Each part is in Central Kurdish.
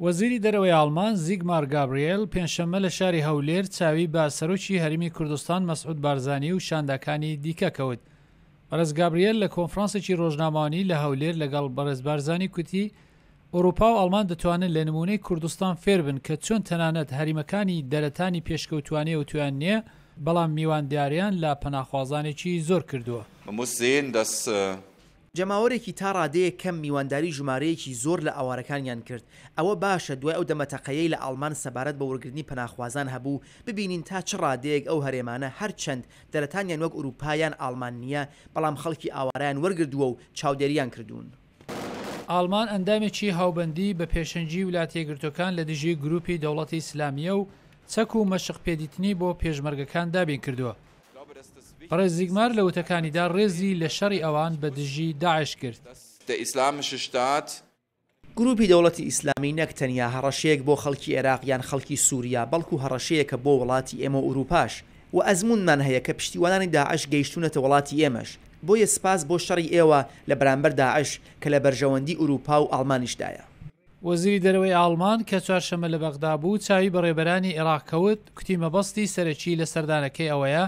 وەزیری دەرەوەی ئاڵمان زیگمار گابریێل پێنجشەممە لە شاری هەولێر چاوی بە سەرۆکی هەرمی کوردستان مەسعود بارزانی و شاندەکانی دیکە کەوت. بەرز گابریێل لە کۆنفرانسێکی ڕۆژنامەوانی لە هەولێر لەگەڵ بەرز بارزانی کوتی ئەوروپا و ئەڵمان دەتوانن لە نمونەی کوردستان فێر بن کە چۆن تەنانەت هەریمەکانی دەرەتانی پێشکەوتوانێ و توان نییە، بەڵام میوانداریان لە پەناخوازانێکی زۆر کردووە. جەماوەرێکی تا ڕادەیە کەم میوانداری ژمارەیەکی زۆر لە ئاوارەکانیان کرد. ئەوە باشە دوای ئەو دەمەتەقەیەی لە ئەڵمان سەبارەت بە وەرگرتنی پەناخوازان هەبوو ببینین تا چ ڕادەیەک ئەو هەرێمانە هەرچەند دەرەتانیان وەک ئوروپایان ئاڵمان نییە، بەڵام خەڵکی ئاوارەیان وەرگردووە و چاودێریان کردوون. ئاڵمان ئەندامێکی هاوبەندی بە پێشەنگی ویلایەتە یەکگرتووەکان لە دژی گروپی دەوڵەتی ئیسلامیە و چەک و مەشق پێدیتنی بۆ پێشمەرگەکان دابین کردووە. بەڕێز زیگمار لە وتەکانیدا ڕێزی لە شەڕی ئەوان بە دژی داعش کرد. گروپی دەوڵەتی ئیسلامی نەک تەنیا هەڕەشەیەک بۆ خەڵکی عێراق یان خەڵکی سووریا، بەڵکو هەڕەشەیەکە بۆ وڵاتی ئێمە ئوروپاش و ئەزمونمان هەیە کە پشتیوانانی داعش گەیشتونەتە وڵاتی ئێمەش. بۆیە سپاس بۆ شەڕی ئێوە لە بەرامبەر داعش کە لە بەرژەوەندی ئوروپا و ئاڵمانیشدایە. وەزیری دەرەوەی ئاڵمان کە چوارشەممە لە بەغدا بوو چاوی بە ڕێبەرانی عێراق کەوت، کوتی مەبەستی سەرەکی لە سەردانەکەی ئەوەیە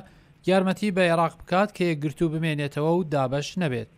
یارمەتی بە عێراق بکات کە یەکگرتوو بمێنێتەوە و دابەش نەبێت.